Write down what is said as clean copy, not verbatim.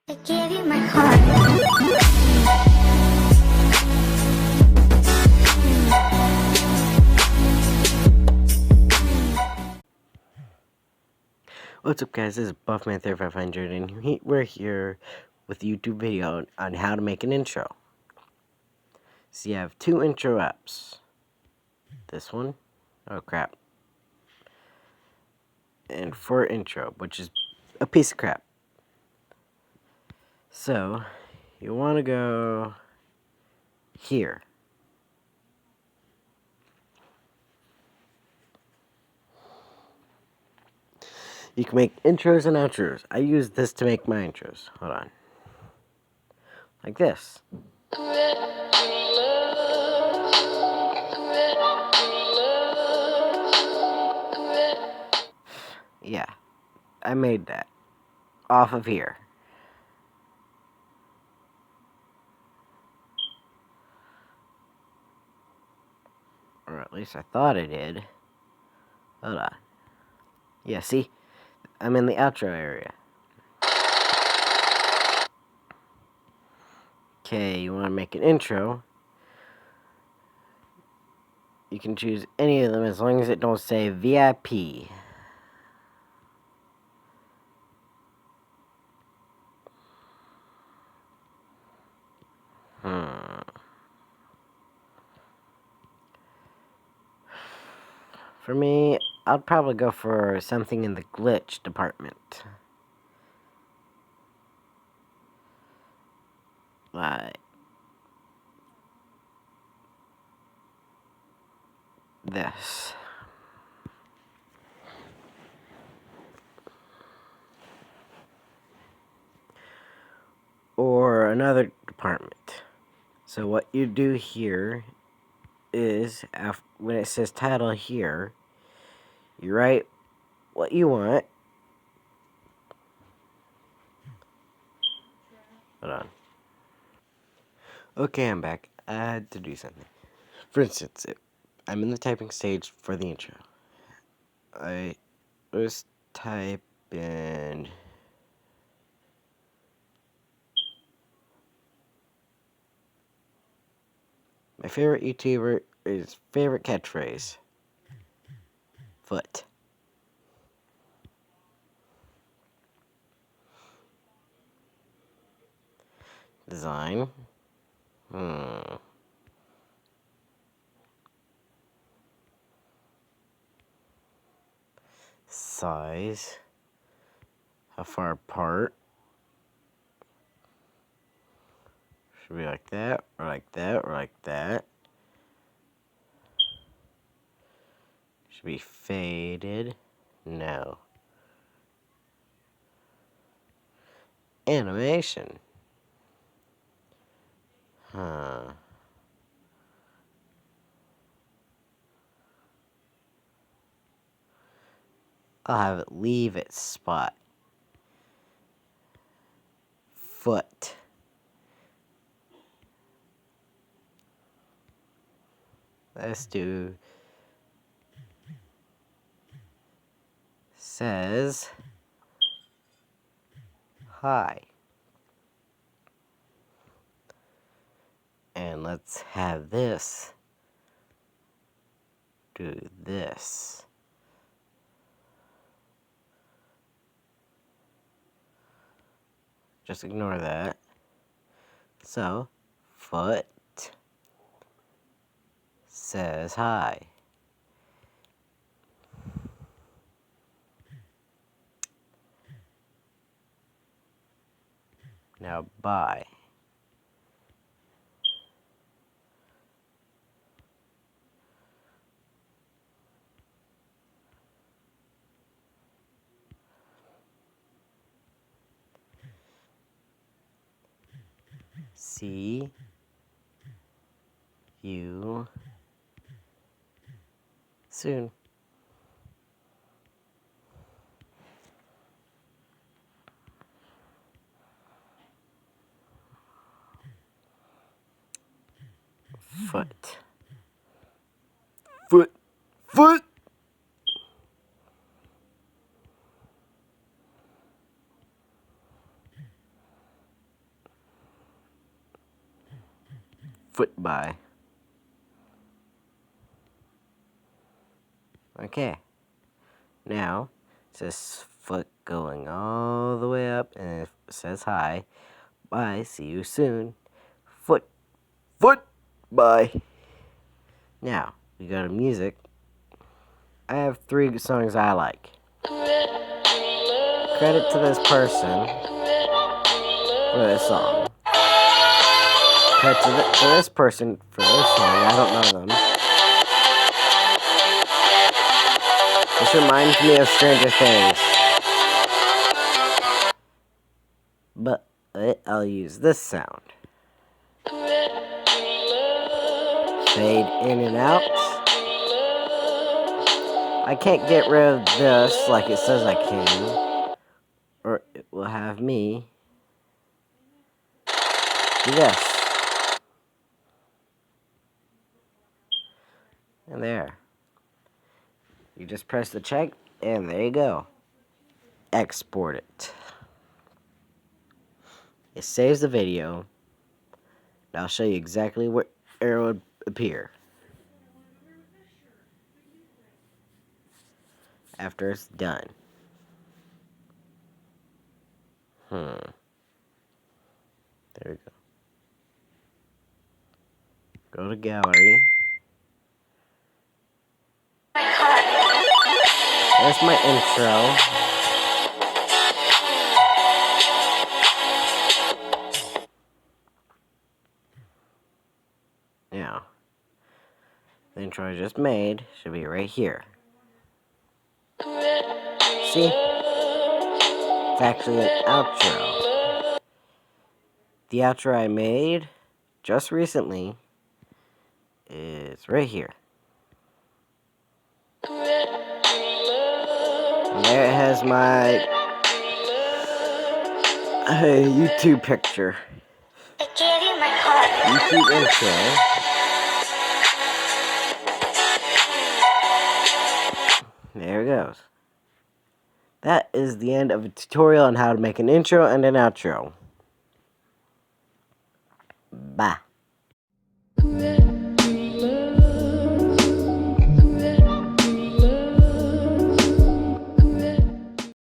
I gave you my heart. What's up, guys? This is Buffman3500 and we're here with a YouTube video on how to make an intro. So you have two intro apps. This one, oh crap, and for intro, which is a piece of crap. So you want to go here. You can make intros and outros. I use this to make my intros. Hold on. Like this. Yeah, I made that off of here. Or at least I thought I did. Hold on. Yeah, see? I'm in the outro area. Okay, you want to make an intro. You can choose any of them as long as it don't say VIP. For me, I'll probably go for something in the glitch department. Like this. Or another department. So what you do here is, when it says title here, you write what you want. Hold on. Okay, I'm back. I had to do something. For instance, I'm in the typing stage for the intro. I just type in my favorite YouTuber is favorite catchphrase. Foot. Design. Size. How far apart. Should be like that, or like that, or like that. Should be faded. No. Animation. Huh. I'll have it leave its spot. Foot. Let's do says hi. And let's have this do this. Just ignore that. So, foot says hi. Now, bye. See you soon. Foot. Foot. Foot! foot by. Okay. Now, it says foot going all the way up, and it says hi. Bye, see you soon. Foot, bye. Now, we go to music. I have 3 songs I like. Credit to this person for this song. Credit to this person for this song. I don't know them. This reminds me of Stranger Things. But I'll use this sound. Fade in and out. I can't get rid of this like it says I can, or it will have me do this. And there. You just press the check, and there you go. Export it. It saves the video. And I'll show you exactly where it would appear after it's done. There we go. Go to gallery. There's my intro. Now, the intro I just made should be right here. See? It's actually an outro. The outro I made just recently is right here. And there it has my YouTube picture. I gave you my heart. YouTube intro. There it goes. That is the end of a tutorial on how to make an intro and an outro. Bye.